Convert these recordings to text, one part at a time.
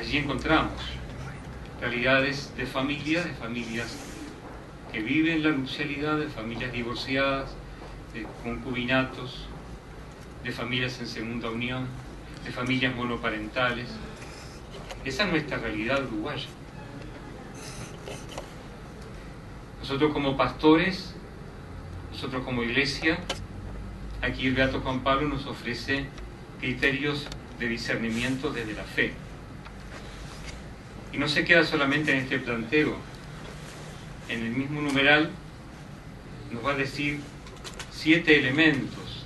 allí encontramos realidades de familias que viven la nupcialidad, de familias divorciadas, de concubinatos, de familias en segunda unión, de familias monoparentales. Esa es nuestra realidad uruguaya. Nosotros como pastores, nosotros como iglesia, aquí el Beato Juan Pablo nos ofrece criterios de discernimiento desde la fe. Y no se queda solamente en este planteo. En el mismo numeral nos va a decir 7 elementos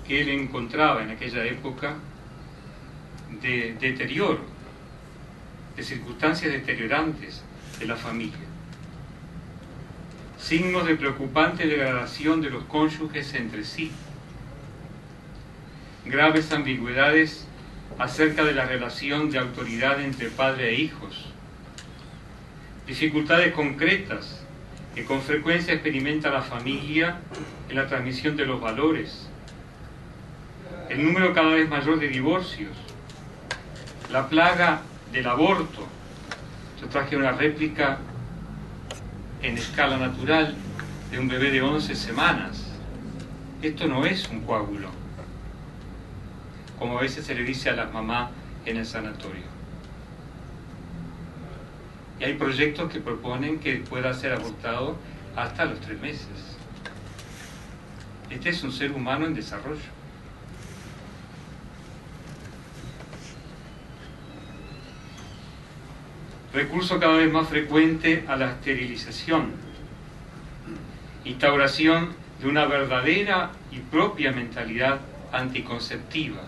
que él encontraba en aquella época de deterioro, de circunstancias deteriorantes de la familia. Signos de preocupante degradación de los cónyuges entre sí. Graves ambigüedades acerca de la relación de autoridad entre padre e hijos. Dificultades concretas que con frecuencia experimenta la familia en la transmisión de los valores. El número cada vez mayor de divorcios. La plaga del aborto. Yo traje una réplica en escala natural de un bebé de 11 semanas. Esto no es un coágulo, como a veces se le dice a las mamás en el sanatorio. Y hay proyectos que proponen que pueda ser abortado hasta los 3 meses. Este es un ser humano en desarrollo. Recurso cada vez más frecuente a la esterilización. Instauración de una verdadera y propia mentalidad anticonceptiva.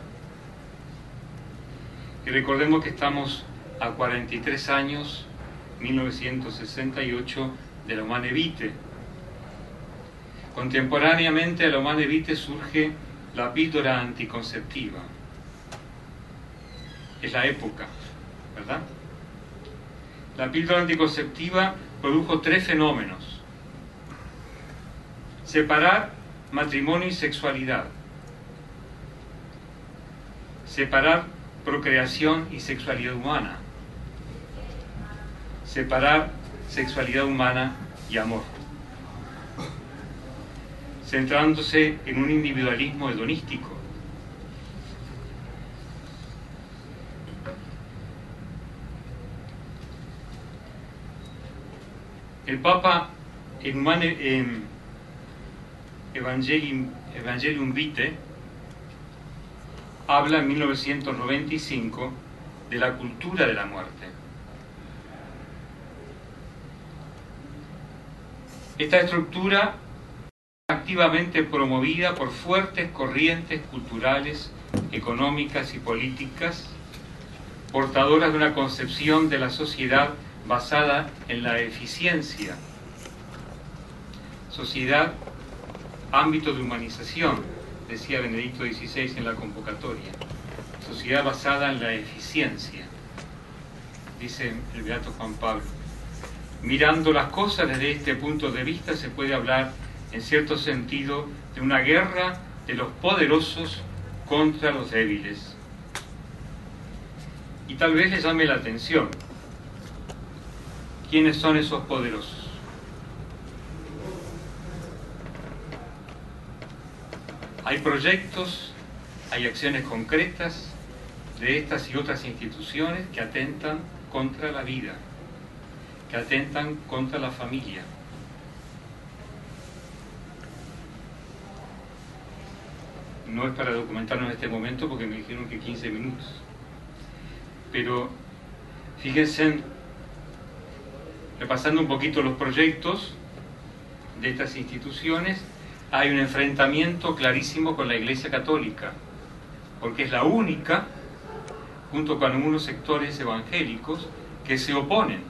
Y recordemos que estamos a 43 años, 1968, de la Humane Vitae. Contemporáneamente a la Humane Vitae surge la píldora anticonceptiva. Es la época, ¿verdad? La píldora anticonceptiva produjo 3 fenómenos. Separar matrimonio y sexualidad. Separar procreación y sexualidad humana. Separar sexualidad humana y amor. Centrándose en un individualismo hedonístico. El Papa en Evangelium Vitae habla en 1995 de la cultura de la muerte. Esta estructura activamente promovida por fuertes corrientes culturales, económicas y políticas, portadoras de una concepción de la sociedad basada en la eficiencia. Sociedad, ámbito de humanización, decía Benedicto XVI en la convocatoria. Sociedad basada en la eficiencia, dice el Beato Juan Pablo. Mirando las cosas desde este punto de vista se puede hablar, en cierto sentido, de una guerra de los poderosos contra los débiles. Y tal vez les llame la atención. ¿Quiénes son esos poderosos? Hay proyectos, hay acciones concretas de estas y otras instituciones que atentan contra la vida, que atentan contra la familia. No es para documentarnos en este momento porque me dijeron que 15 minutos. Pero fíjense, repasando un poquito los proyectos de estas instituciones, hay un enfrentamiento clarísimo con la Iglesia Católica, porque es la única, junto con algunos sectores evangélicos, que se oponen.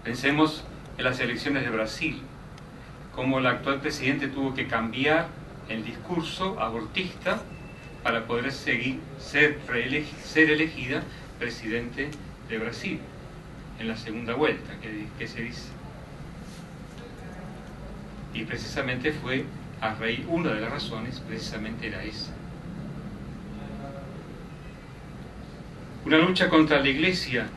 Pensemos en las elecciones de Brasil, cómo el actual presidente tuvo que cambiar el discurso abortista para poder ser elegida presidente de Brasil en la segunda vuelta, que se dice. Y precisamente fue a raíz, una de las razones precisamente era esa. Una lucha contra la Iglesia.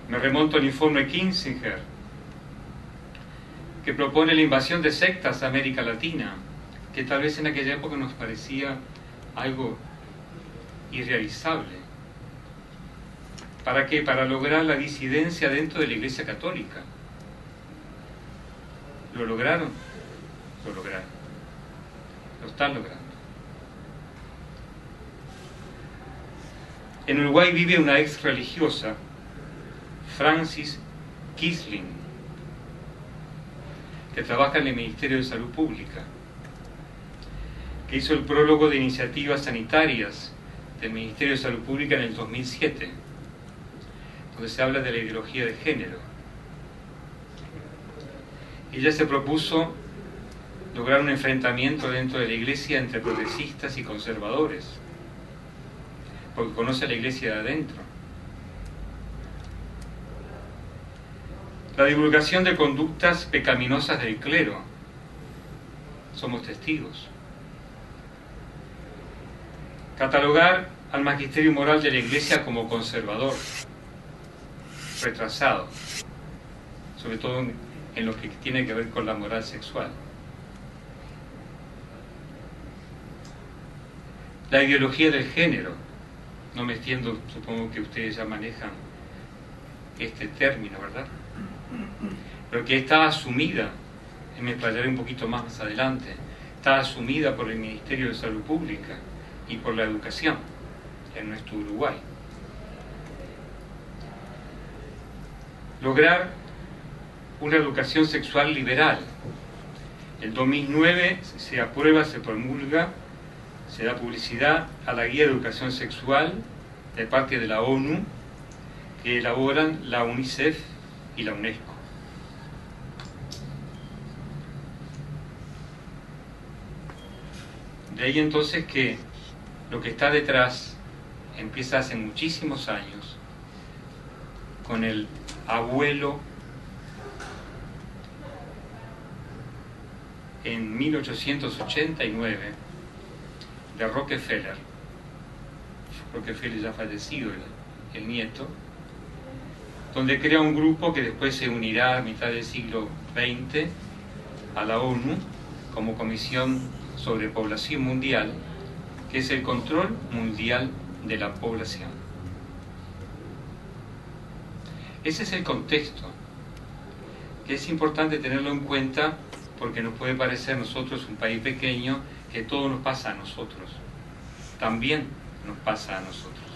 Me remonto al informe Kissinger, que propone la invasión de sectas a América Latina, que tal vez en aquella época nos parecía algo irrealizable. ¿Para qué? Para lograr la disidencia dentro de la Iglesia Católica. ¿Lo lograron? Lo lograron. Lo están logrando. En Uruguay vive una ex religiosa, Francis Kisling, que trabaja en el Ministerio de Salud Pública, que hizo el prólogo de iniciativas sanitarias del Ministerio de Salud Pública en el 2007, donde se habla de la ideología de género. Ella se propuso lograr un enfrentamiento dentro de la Iglesia entre progresistas y conservadores, porque conoce a la Iglesia de adentro. La divulgación de conductas pecaminosas del clero. Somos testigos. Catalogar al magisterio moral de la Iglesia como conservador, retrasado, sobre todo en lo que tiene que ver con la moral sexual. La ideología del género. No me extiendo, supongo que ustedes ya manejan este término, ¿verdad? Pero que está asumida, y me explayaré un poquito más adelante, está asumida por el Ministerio de Salud Pública y por la educación en nuestro Uruguay. Lograr una educación sexual liberal. El 2009 se aprueba, se promulga, se da publicidad a la Guía de Educación Sexual de parte de la ONU, que elaboran la UNICEF y la UNESCO. De ahí entonces que lo que está detrás empieza hace muchísimos años con el abuelo en 1889 de Rockefeller ya fallecido, el nieto, donde crea un grupo que después se unirá a mitad del siglo XX a la ONU como Comisión sobre Población Mundial, que es el control mundial de la población. Ese es el contexto, que es importante tenerlo en cuenta porque nos puede parecer a nosotros un país pequeño que todo nos pasa a nosotros. También nos pasa a nosotros.